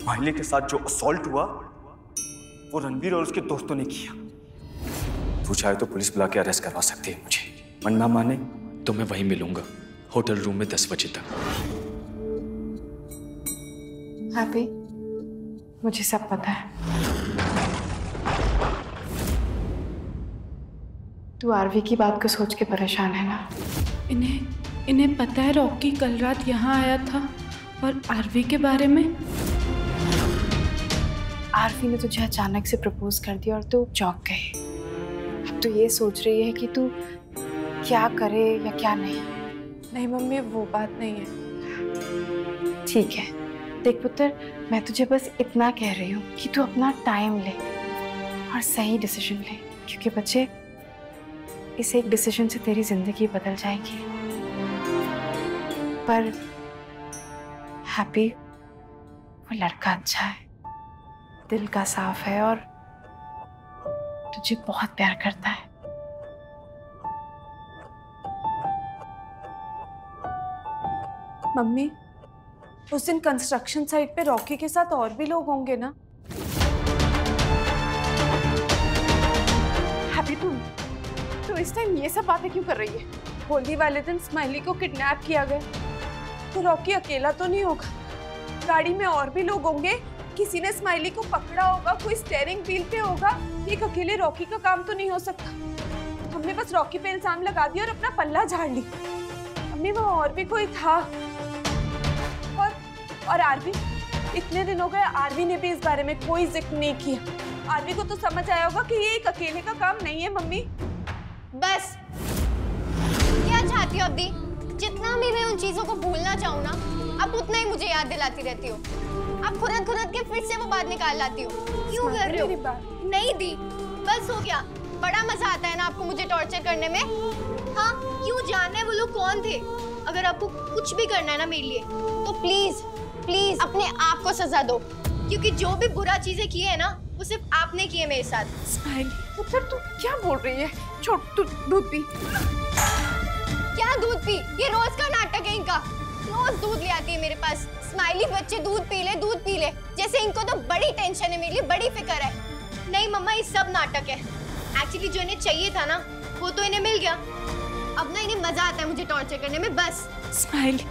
Smiley के साथ जो असॉल्ट हुआ वो रणवीर और उसके दोस्तों ने किया। तू चाहे तो पुलिस बुला के अरेस्ट करवा सकती है मुझे, मन ना माने तो मैं वहीं मिलूंगा, होटल रूम में 10 बजे तक। हैप्पी, मुझे सब पता है। तू आरवी की बात को सोच के परेशान है ना? इन्हें पता है रॉकी कल रात यहाँ आया था और आरवी के बारे में? आरवी ने तुझे अचानक से प्रपोज कर दिया और तू चौंक गई। अब तो ये सोच रही है कि तू क्या करे या क्या नहीं। नहीं मम्मी, वो बात नहीं है। ठीक है, देख पुत्र, मैं तुझे बस इतना कह रही हूँ कि तू अपना टाइम ले और सही डिसीजन ले, क्योंकि बच्चे इस एक डिसीजन से तेरी जिंदगी बदल जाएगी। पर हैप्पी, वो लड़का अच्छा है, दिल का साफ है और तुझे बहुत प्यार करता है। मम्मी, उस दिन कंस्ट्रक्शन साइट पे रॉकी के साथ और भी लोग होंगे ना? हैप्पी, तू इस टाइम ये सब बातें क्यों कर रही है? होली वाले दिन स्माइली को किडनैप किया गया, तो रॉकी अकेला तो नहीं होगा। गाड़ी में और भी लोग होंगे, किसी ने स्माइली को पकड़ा होगा, कोई स्टीयरिंग व्हील पे होगा। एक अकेले रॉकी का काम तो नहीं हो सकता। हमने बस रॉकी पे इल्जाम लगा दिया और अपना पल्ला झाड़ ली। अम्मी, वो और भी कोई था। और आरवी, इतने दिन हो गए, आरवी ने भी इस बारे में कोई जिक्र नहीं किया। आरवी को तो समझ आया होगा कि ये एक अकेले का काम नहीं है। मम्मी बस, क्या चाहती हो अब दी? जितना भी मैं उन चीजों को भूलना चाहूँ ना, अब उतना ही मुझे याद दिलाती रहती हो। अब खुरद के फिर से वो बात निकाल लाती हो। क्यों कर रही हो? नहीं दी, बस हो गया। बड़ा मजा आता है ना आपको मुझे टॉर्चर करने में। हाँ, क्यों जानना है वो लोग कौन थे? अगर आपको कुछ भी करना है ना मेरे लिए, तो प्लीज प्लीज अपने आप को सजा दो, क्योंकि जो भी बुरा चीजें की है ना, वो सिर्फ आपने की है मेरे साथ। स्माइली, पुत्र तू क्या बोल रही है? छोड़, तू दूध पी। क्या दूध पी? ये रोज का नाटक है इनका। रोज दूध ले आती है मेरे पास। स्माइली बच्चे दूध पी ले, जैसे इनको तो बड़ी टेंशन है मेरे लिए, बड़ी फिक्र है। नहीं मम्मा, ये सब नाटक है। एक्चुअली जो इन्हें चाहिए था ना, वो तो इन्हें मिल गया। अब ना इन्हें मजा आता है मुझे टॉर्चर करने में, बस। स्माइली,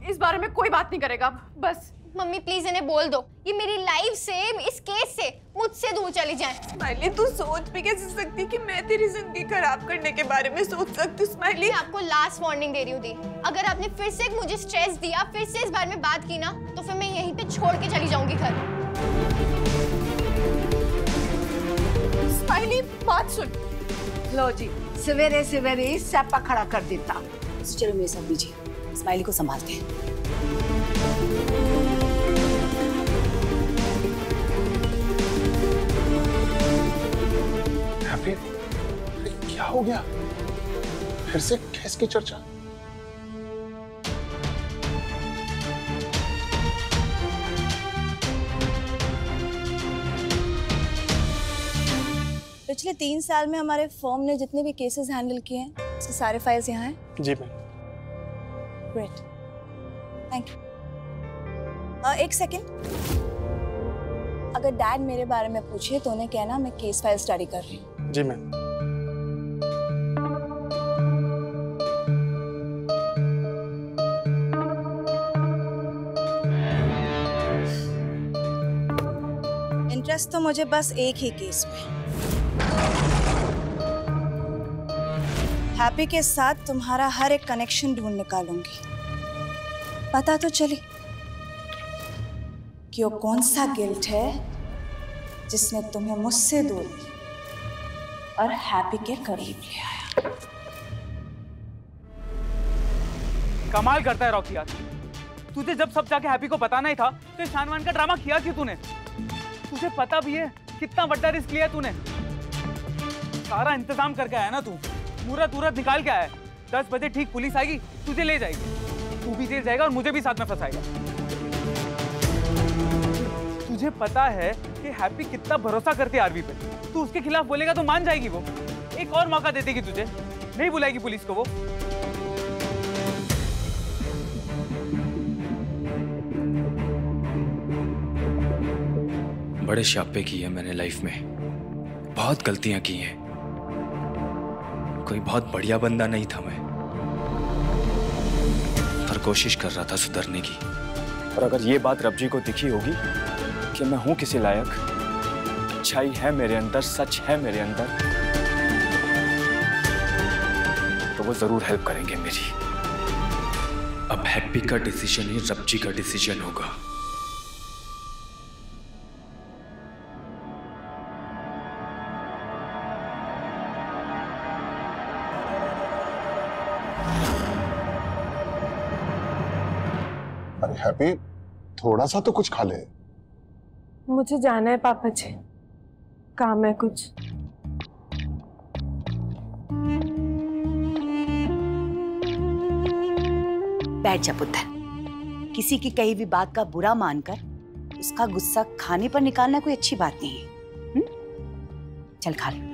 इस बारे में कोई बात नहीं करेगा बस। मम्मी प्लीज इन्हें बोल दो, ये मेरी लाइफ से, इस केस से मुझसे दूर चली जाए। स्माइली, तू सोच भी कैसे सकती कि मैं तेरी जिंदगी खराब करने के बारे में सोच सकती हूँ? स्माइली, मैं आपको लास्ट वार्निंग दे रही हूँ दी, अगर आपने फिर से मुझे स्ट्रेस दिया, फिर से इस बारे में बात की ना, तो फिर मैं यहीं पे छोड़ के चली जाऊंगी घर। स्माइली, बात सुन। लो जी, सवेरे सवेरे स्यापा खड़ा कर देता। चलो मेरे साथ दीजिए, स्माइली को संभालते हैं। हैप्पी, क्या हो गया? फिर से केस की चर्चा? पिछले 3 साल में हमारे फर्म ने जितने भी केसेस हैंडल किए हैं, उसके सारे फाइल्स यहाँ हैं। जी मैम। Great, thank you. एक सेकेंड, अगर डैड मेरे बारे में पूछे तो उन्हें कहना मैं केस फाइल स्टडी कर रही हूँ। जी मैम। इंटरेस्ट तो मुझे बस एक ही केस में, हैप्पी के साथ तुम्हारा हर एक कनेक्शन ढूंढ निकालूंगी। पता तो चले कि वो कौन सा गिल्ट है जिसने तुम्हें मुझसे दूर और हैप्पी के करीब ले आया। कमाल करता है रॉकी यार, तुझे जब सब जाके हैप्पी को बताना ही था तो शानवान का ड्रामा किया क्यों तूने? तुझे पता भी है कितना बड़ा रिस्क लिया तूने। सारा इंतजाम करके आया ना तू, मुहूर्त निकाल के आया। 10 बजे ठीक पुलिस आएगी, तुझे ले जाएगी, तू भी जेल जाएगा और मुझे भी साथ में फंसाएगा। तुझे पता है कि हैप्पी कितना भरोसा करती है आरवी पे, तू उसके खिलाफ बोलेगा तो मान जाएगी वो, एक और मौका दे देगी तुझे, नहीं बुलाएगी पुलिस को वो। बड़े शापे किए हैं मैंने लाइफ में, बहुत गलतियां की हैं। कोई बहुत बढ़िया बंदा नहीं था मैं, पर कोशिश कर रहा था सुधरने की। और अगर ये बात रब जी को दिखी होगी कि मैं हूं किसी लायक, अच्छाई है मेरे अंदर, सच है मेरे अंदर, तो वो जरूर हेल्प करेंगे मेरी। अब हैप्पी का डिसीजन ही रब जी का डिसीजन होगा। अरे हैप्पी, थोड़ा सा तो कुछ खा ले। मुझे जाना है पापा जी, काम है कुछ। बैठ जा पुत्र। किसी की कही हुई बात का बुरा मानकर उसका गुस्सा खाने पर निकालना कोई अच्छी बात नहीं है। चल खा ले।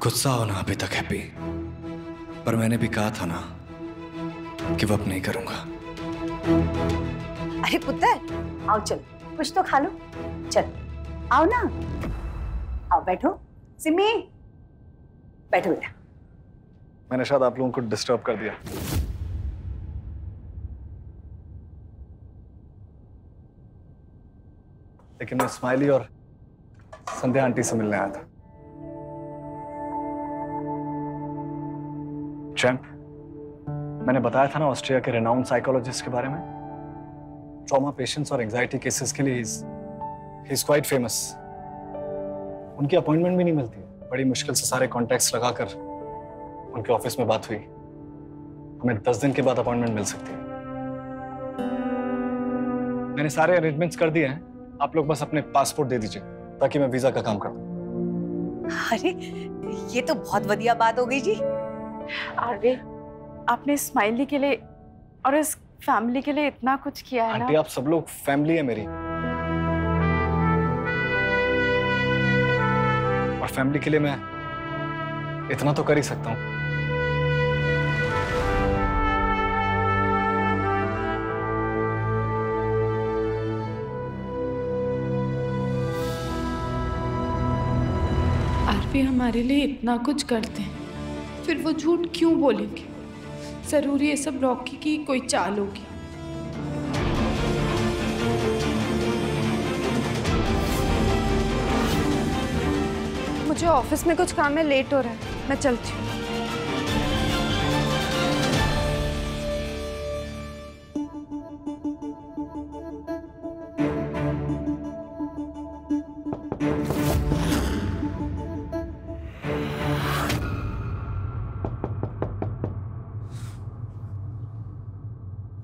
गुस्सा होना अभी तक हैप्पी, पर मैंने भी कहा था ना कि वो अब नहीं करूंगा। अरे पुत्र, आओ चल, कुछ तो खा लो। चल आओ ना, आओ बैठो। सिमी बैठो बेटा। मैंने शायद आप लोगों को डिस्टर्ब कर दिया। लेकिन मैं स्माइली और संध्या आंटी से मिलने आया था। चैंप, मैंने बताया था ना ऑस्ट्रिया के रेनाउंड साइकोलॉजिस्ट के बारे में। ट्रॉमा पेशेंट्स और एंजाइटी केसेस के लिए ही इज क्वाइट फेमस। उनकी अपॉइंटमेंट भी नहीं मिलती। बड़ी मुश्किल से सारे कॉन्टैक्ट्स लगाकर उनके ऑफिस में बात हुई। हमें 10 दिन के बाद अपॉइंटमेंट मिल सकती है। मैंने सारे अरेंजमेंट्स कर दिए हैं, आप लोग बस अपने पासपोर्ट दे दीजिए ताकि मैं वीजा का काम कर दूं। अरे ये तो बहुत बढ़िया बात हो गई जी। आरवी, आपने स्माइली के लिए और इस फैमिली के लिए इतना कुछ किया है ना। आंटी, आप सब लोग फैमिली है मेरी, और फैमिली के लिए मैं इतना तो कर ही सकता हूँ। आरवी हमारे लिए इतना कुछ करते हैं, फिर वो झूठ क्यों बोलेंगे? जरूरी ये सब रॉकी की कोई चाल होगी। मुझे ऑफिस में कुछ काम है, लेट हो रहा है, मैं चलती हूँ।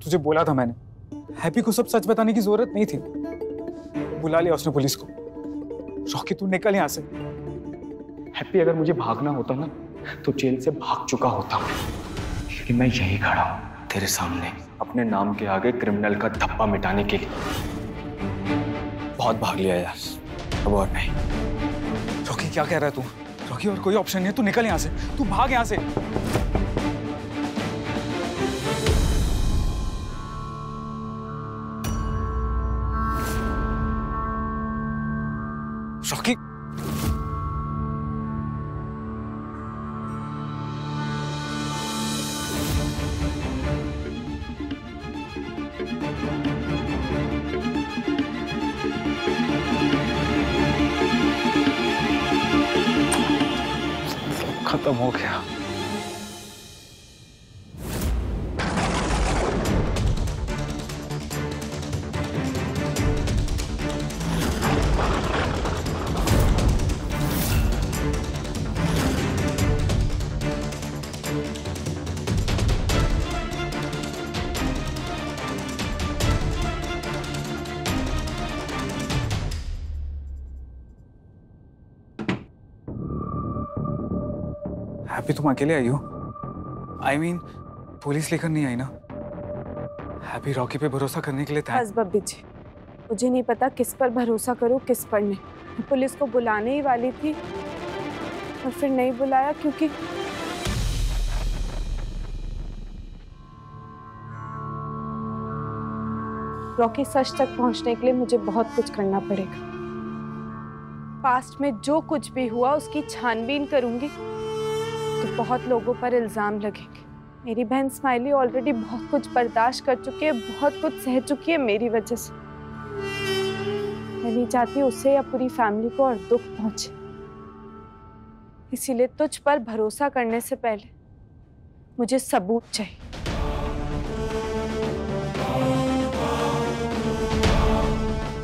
तुझे बोला था मैंने, हैप्पी को सब सच बताने की जरूरत नहीं थी। बुला लिया उसने पुलिस को। रॉकी तू निकल यहाँ से। हैप्पी, अगर मुझे भागना होता ना तो जेल से भाग चुका होता, लेकिन मैं यहीं खड़ा हूँ तेरे सामने अपने नाम के आगे क्रिमिनल का धब्बा मिटाने के लिए। बहुत भाग लिया यार, अब और नहीं। रॉकी क्या कह रहा है तू? रॉकी और कोई ऑप्शन नहीं है, तू निकल यहाँ से, तू भाग यहाँ से। रॉकी, खत्म हो गया। हैप्पी, तुम अकेले आई हो? I mean, पुलिस लेकर नहीं आई ना? हैप्पी, रॉकी पे भरोसा करने के लिए था। बस बब्बी जी, मुझे नहीं पता किस पर भरोसा करूं किस पर नहीं। मैं पुलिस को बुलाने ही वाली थी और फिर नहीं बुलाया क्योंकि रॉकी सच तक पहुंचने के लिए मुझे बहुत कुछ करना पड़ेगा। पास्ट में जो कुछ भी हुआ उसकी छानबीन करूंगी तो बहुत लोगों पर इल्जाम लगेंगे। मेरी बहन स्माइली ऑलरेडी बहुत कुछ बर्दाश्त कर चुकी है, बहुत कुछ सह चुकी है मेरी वजह से। मैं नहीं चाहती उससे या पूरी फैमिली को और दुख पहुंचे। इसीलिए तुझ पर भरोसा करने से पहले मुझे सबूत चाहिए।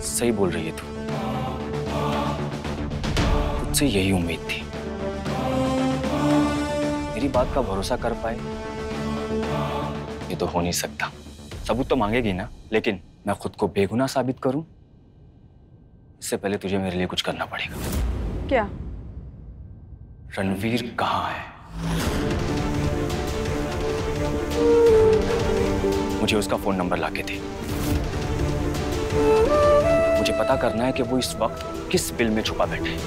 सही बोल रही है तू, तुझसे यही उम्मीद थी। मेरी बात का भरोसा कर पाए ये तो हो नहीं सकता। सबूत तो मांगेगी ना, लेकिन मैं खुद को बेगुनाह साबित करूं इससे पहले तुझे मेरे लिए कुछ करना पड़ेगा। क्या? रणवीर कहाँ है? मुझे उसका फोन नंबर लाके दे। मुझे पता करना है कि वो इस वक्त किस बिल में छुपा बैठा है,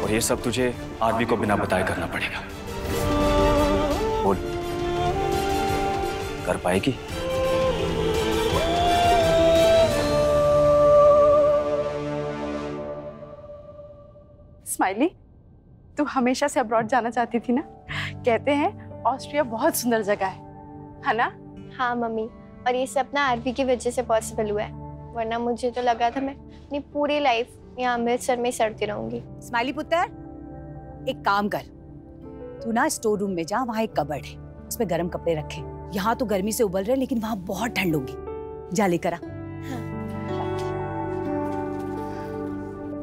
और ये सब तुझे आरवी को बिना बताए करना पड़ेगा। बोल, कर पाएगी? स्माइली, तू हमेशा से अब्रॉड जाना चाहती थी ना? कहते हैं ऑस्ट्रिया बहुत सुंदर जगह है ना? हाँ मम्मी, और ये सब ना आरवी की वजह से पॉसिबल हुआ है, वरना मुझे तो लगा था मैं अपनी पूरी लाइफ यहाँ अमृतसर में सड़ती रहूंगी। स्माइली पुत्र, एक काम कर, तू ना स्टोर रूम में जा, वहाँ एक कबर्ड है, उसमें गर्म कपड़े रखे। यहाँ तो गर्मी से उबल रहे, लेकिन वहाँ बहुत ठंड होगी, जा लेकर आ।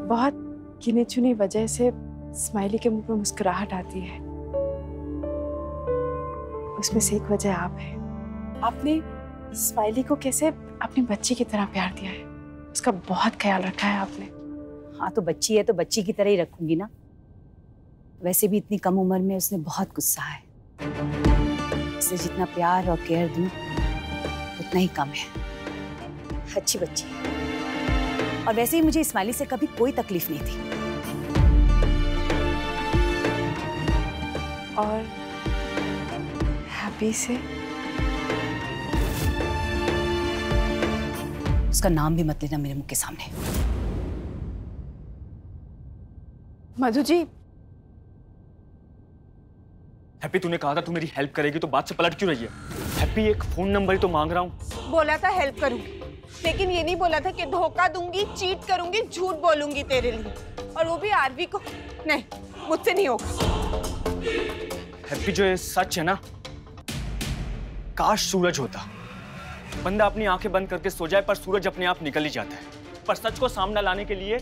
बहुत गिनी चुनी वजह से स्माइली के मुंह पे मुस्कुराहट आती है, उसमें से एक वजह आप है। आपने स्माइली को कैसे अपनी बच्ची की तरह प्यार दिया है, उसका बहुत ख्याल रखा है आपने। हाँ तो बच्ची है तो बच्ची की तरह ही रखूंगी ना। वैसे भी इतनी कम उम्र में उसने बहुत गुस्सा है, उसे जितना प्यार और केयर दूं उतना ही कम है। अच्छी बच्ची है, और वैसे ही मुझे स्माइली से कभी कोई तकलीफ नहीं थी। और हैप्पी से? उसका नाम भी मत लेना मेरे मुंह के सामने। मधु जी। हैप्पी, तूने कहा था तू मेरी हेल्प करेगी, तो बात से पलट क्यों रही है? हैप्पी, एक फोन नंबर ही तो मांग रहा हूँ। बोला था हेल्प करूंगी, लेकिन ये नहीं बोला था कि धोखा दूंगी, चीट करूंगी, झूठ बोलूंगी तेरे लिए, और वो भी आरवी को। नहीं, मुझसे नहीं होगा। हैप्पी, जो ये सच है ना, काश सूरज होता। बंदा अपनी आंखें बंद करके सो जाए, पर सूरज अपने आप निकल ही जाता है। पर सच को सामने लाने के लिए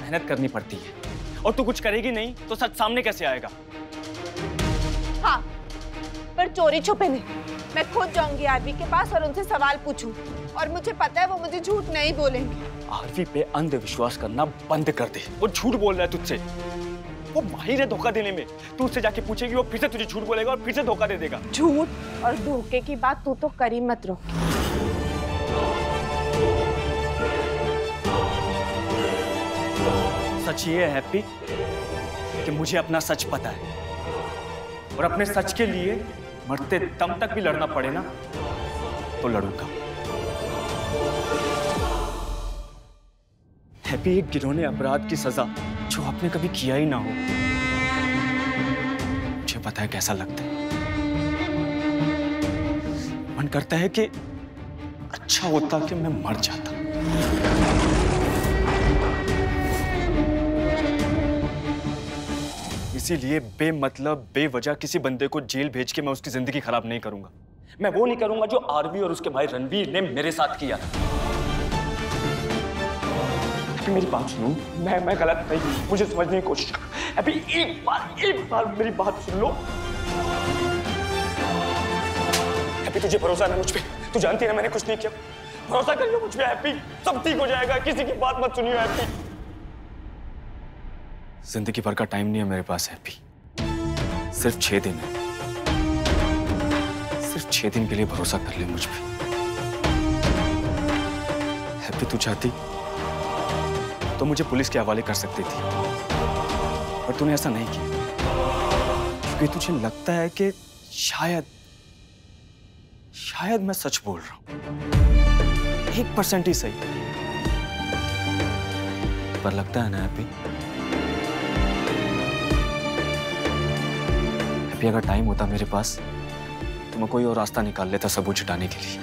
मेहनत करनी पड़ती है, और तू कुछ करेगी नहीं तो सच सामने कैसे आएगा? हाँ, पर चोरी छुपे नहीं। मैं खुद जाऊंगी आरवी के पास और उनसे सवाल पूछूं, और मुझे पता है वो मुझे झूठ नहीं बोलेंगे। आरवी पे अंधविश्वास करना बंद कर दे। वो झूठ बोल रहा है तुझसे, वो माहिर है धोखा देने में। तू उससे जाके पूछेगी, वो फिर से तुझे झूठ बोलेगा और फिर से धोखा दे देगा। झूठ और धोखे की बात तू तो करी मत रोक। सच ये है हैप्पी कि मुझे अपना सच पता है, और अपने सच के लिए मरते दम तक भी लड़ना पड़े ना तो लड़ूंगा। हैप्पी, एक घिनौने अपराध की सजा जो आपने कभी किया ही ना हो, मुझे पता है कैसा लगता है। मन करता है कि अच्छा होता कि मैं मर जाता। इसीलिए बेमतलब बेवजह किसी बंदे को जेल भेज के मैं उसकी जिंदगी खराब नहीं करूंगा। मैं वो नहीं करूंगा जो आरवी और उसके भाई रणवीर ने मेरे साथ किया। मेरी बात सुनो, मैं गलत नहीं, मुझे समझने की कोशिश करो। अभी एक बार मेरी बात सुन लो। हैप्पी, तुझे भरोसा ना मुझ पे? तू जानती है ना मैंने कुछ नहीं किया। भरोसा कर लो मुझ पे हैप्पी, सब ठीक हो जाएगा। किसी की बात मत सुनियो हैप्पी। जिंदगी भर का टाइम नहीं है मेरे पास हैप्पी, सिर्फ 6 दिन है। सिर्फ 6 दिन के लिए भरोसा कर ले मुझ पे। हैप्पी तू चाहती तो मुझे पुलिस के हवाले कर सकती थी, पर तूने ऐसा नहीं किया क्योंकि तुझे लगता है कि शायद मैं सच बोल रहा हूं, 1% ही सही, पर लगता है ना हैप्पी। हैप्पी अगर टाइम होता मेरे पास तो मैं कोई और रास्ता निकाल लेता सबूत जुटाने के लिए।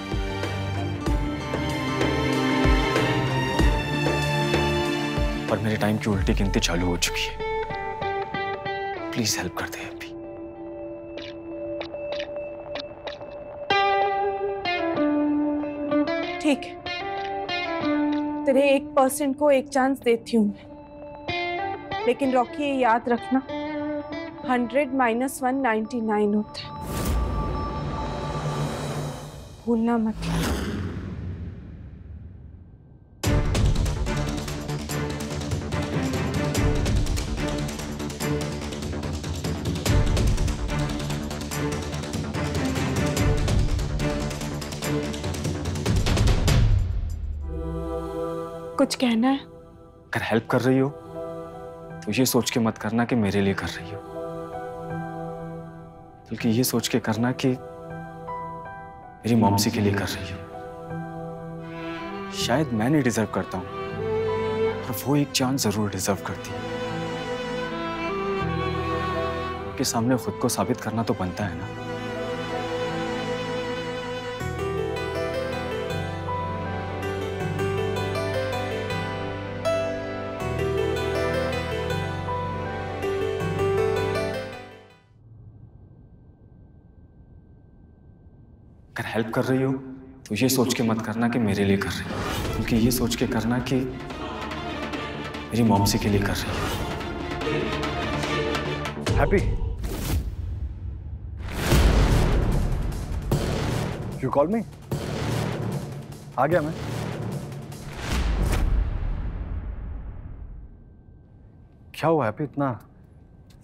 पर मेरे टाइम की उल्टी गिनती चालू हो चुकी है। प्लीज हेल्प कर दे हैप्पी। ठीक है, तेरे 1% को एक चांस देती हूँ मैं, लेकिन रॉकी ये याद रखना 100 - 199 होता है, भूलना मत। कुछ कहना है? अगर हेल्प कर रही हो तो ये सोच के मत करना कि मेरे लिए कर रही हो, बल्कि ये सोच के करना कि मेरी मॉमसी के लिए कर रही हो। शायद मैं नहीं डिजर्व करता हूं, पर वो एक चांस जरूर डिजर्व करती है। उनके सामने खुद को साबित करना तो बनता है ना। अगर हेल्प कर रही हो तो ये सोच के मत करना कि मेरे लिए कर रही हो, बल्कि ये सोच के करना कि मेरी मॉमसी के लिए कर रही हो। Happy, you call me? आ गया मैं। क्या हुआ हैप्पी, इतना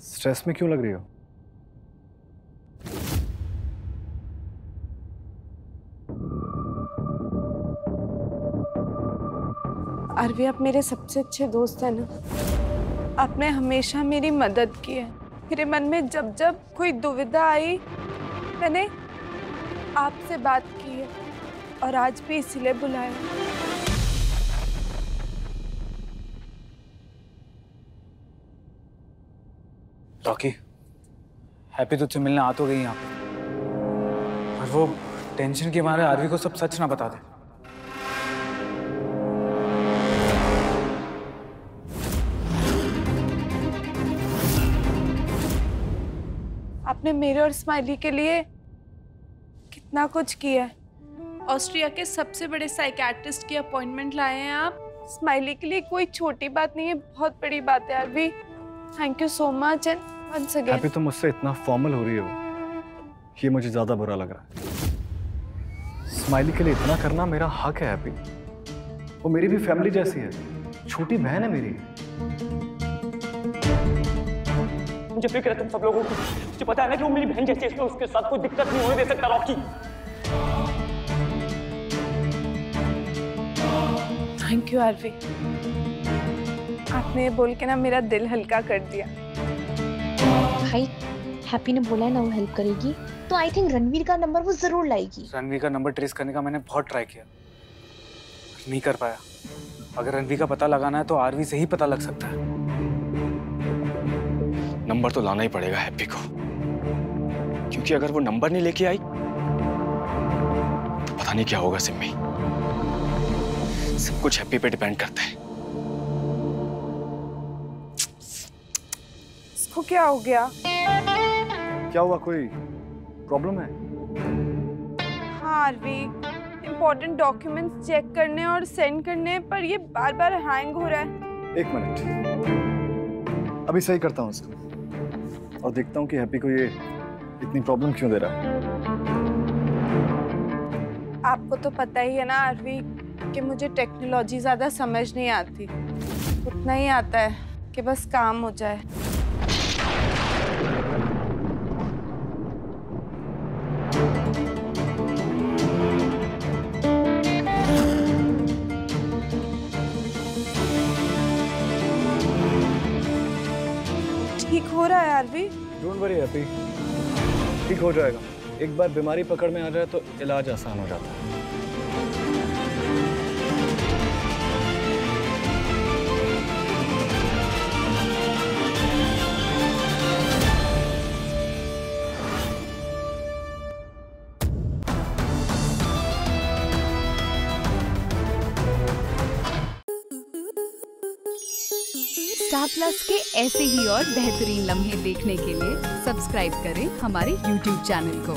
स्ट्रेस में क्यों लग रही हो? आरवी, आप मेरे सबसे अच्छे दोस्त हैं ना। आपने हमेशा मेरी मदद की है। मेरे मन में जब जब कोई दुविधा आई मैंने आपसे बात की है, और आज भी इसीलिए बुलाया। रॉकी, हैप्पी तुझसे मिलने आ तो गई यहाँ पे, और वो टेंशन के मारे आरवी को सब सच ना बता दे। आपने मेरे और स्माइली के लिए कितना कुछ किया है। ऑस्ट्रिया के सबसे बड़े साइकियाट्रिस्ट की अपॉइंटमेंट लाए हैं आप। स्माइली के लिए कोई छोटी बात नहीं है, बहुत बड़ी बात है Aarvi. Thank you so much and once again. Happy, तुम मुझसे इतना फॉर्मल हो रही हो, ये मुझे ज्यादा बुरा लग रहा है। स्माइली के लिए इतना करना मेरा हक है हैप्पी। वो मेरी भी फैमिली जैसी है, छोटी बहन है मेरी। मुझे फिक्र है तुम सब लोगों की। मुझे पता है ना कि वो मेरी बहन जैसी है, इसलिए उसके साथ कोई दिक्कत नहीं होने दे सकता रॉकी। थैंक यू आरवी, आपने बोल के ना मेरा दिल हल्का कर दिया। भाई, हैप्पी ने बोला है ना वो हेल्प करेगी, तो आई थिंक रणवीर का नंबर वो जरूर लाएगी। रणवीर का नंबर ट्रेस करने का मैंने बहुत ट्राई किया, नहीं कर पाया। अगर रणवीर का पता लगाना है तो आरवी से ही पता लग सकता है। नंबर तो लाना ही पड़ेगा हैप्पी को, क्योंकि अगर वो नंबर नहीं लेके आई तो पता नहीं क्या होगा सिम्मी। सब कुछ हैप्पी पे डिपेंड करता है। इसको क्या हो गया? क्या हुआ, कोई प्रॉब्लम है? हाँ आरवी, इम्पोर्टेंट डॉक्यूमेंट्स चेक करने और सेंड करने पर ये बार बार हैंग हो रहा है। एक मिनट, अभी सही करता हूँ इसको और देखता हूँ कि हैप्पी को ये इतनी प्रॉब्लम क्यों दे रहा है। आपको तो पता ही है ना आरवी कि मुझे टेक्नोलॉजी ज्यादा समझ नहीं आती। उतना ही आता है कि बस काम हो जाए। हो रहा है आरवी? डोंट वरी हैप्पी, ठीक हो जाएगा। एक बार बीमारी पकड़ में आ जाए तो इलाज आसान हो जाता है। स्टार प्लस के ऐसे ही और बेहतरीन लम्हे देखने के लिए सब्सक्राइब करें हमारे YouTube चैनल को।